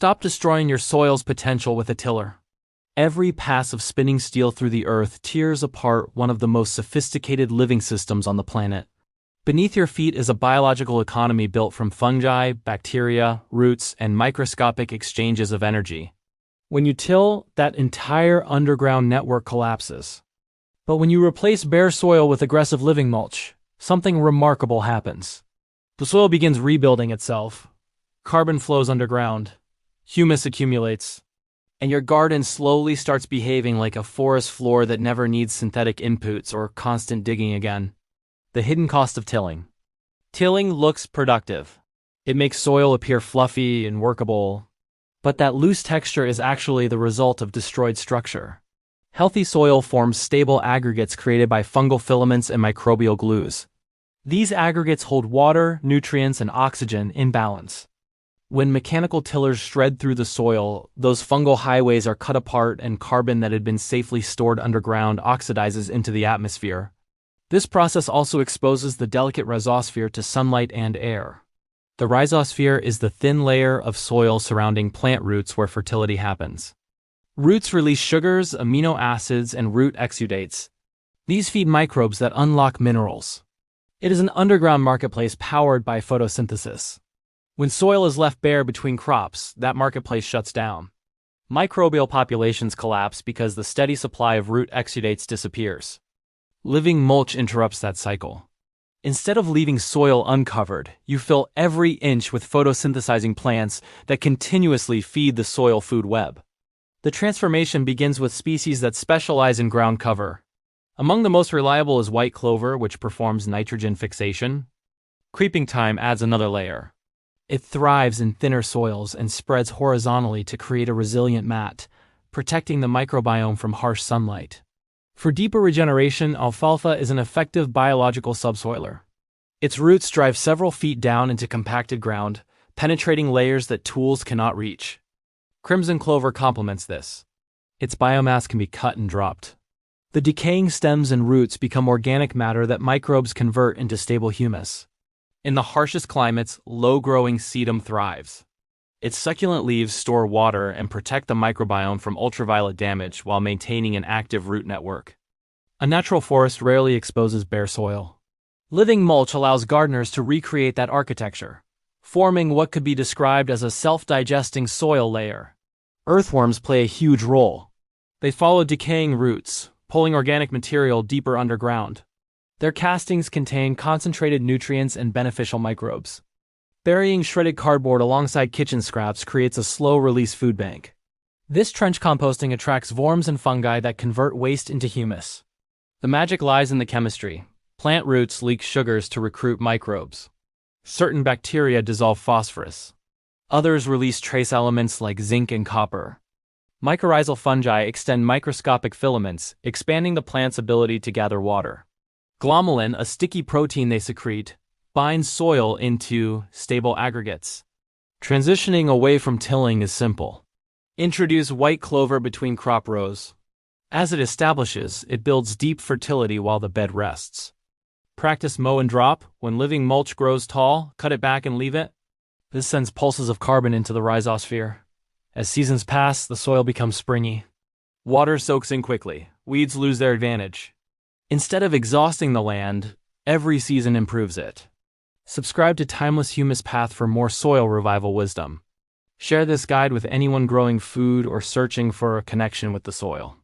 Stop destroying your soil's potential with a tiller. Every pass of spinning steel through the earth tears apart one of the most sophisticated living systems on the planet. Beneath your feet is a biological economy built from fungi, bacteria, roots, and microscopic exchanges of energy. When you till, that entire underground network collapses. But when you replace bare soil with aggressive living mulch, something remarkable happens. The soil begins rebuilding itself. Carbon flows underground. Humus accumulates. And your garden slowly starts behaving like a forest floor that never needs synthetic inputs or constant digging again. The hidden cost of tilling. Tilling looks productive. It makes soil appear fluffy and workable. But that loose texture is actually the result of destroyed structure. Healthy soil forms stable aggregates created by fungal filaments and microbial glues. These aggregates hold water, nutrients, and oxygen in balance. When mechanical tillers shred through the soil, those fungal highways are cut apart and carbon that had been safely stored underground oxidizes into the atmosphere. This process also exposes the delicate rhizosphere to sunlight and air. The rhizosphere is the thin layer of soil surrounding plant roots where fertility happens. Roots release sugars, amino acids, and root exudates. These feed microbes that unlock minerals. It is an underground marketplace powered by photosynthesis. When soil is left bare between crops, that marketplace shuts down. Microbial populations collapse because the steady supply of root exudates disappears. Living mulch interrupts that cycle. Instead of leaving soil uncovered, you fill every inch with photosynthesizing plants that continuously feed the soil food web. The transformation begins with species that specialize in ground cover. Among the most reliable is white clover, which performs nitrogen fixation. Creeping thyme adds another layer. It thrives in thinner soils and spreads horizontally to create a resilient mat, protecting the microbiome from harsh sunlight. For deeper regeneration, alfalfa is an effective biological subsoiler. Its roots drive several feet down into compacted ground, penetrating layers that tools cannot reach. Crimson clover complements this. Its biomass can be cut and dropped. The decaying stems and roots become organic matter that microbes convert into stable humus. In the harshest climates, low-growing sedum thrives. Its succulent leaves store water and protect the microbiome from ultraviolet damage while maintaining an active root network. A natural forest rarely exposes bare soil. Living mulch allows gardeners to recreate that architecture, forming what could be described as a self-digesting soil layer. Earthworms play a huge role. They follow decaying roots, pulling organic material deeper underground. Their castings contain concentrated nutrients and beneficial microbes. Burying shredded cardboard alongside kitchen scraps creates a slow-release food bank. This trench composting attracts worms and fungi that convert waste into humus. The magic lies in the chemistry. Plant roots leak sugars to recruit microbes. Certain bacteria dissolve phosphorus. Others release trace elements like zinc and copper. Mycorrhizal fungi extend microscopic filaments, expanding the plant's ability to gather water. Glomalin, a sticky protein they secrete, binds soil into stable aggregates. Transitioning away from tilling is simple. Introduce white clover between crop rows. As it establishes, it builds deep fertility while the bed rests. Practice mow and drop. When living mulch grows tall, cut it back and leave it. This sends pulses of carbon into the rhizosphere. As seasons pass, the soil becomes springy. Water soaks in quickly. Weeds lose their advantage. Instead of exhausting the land, every season improves it. Subscribe to Timeless Humus Path for more soil revival wisdom. Share this guide with anyone growing food or searching for a connection with the soil.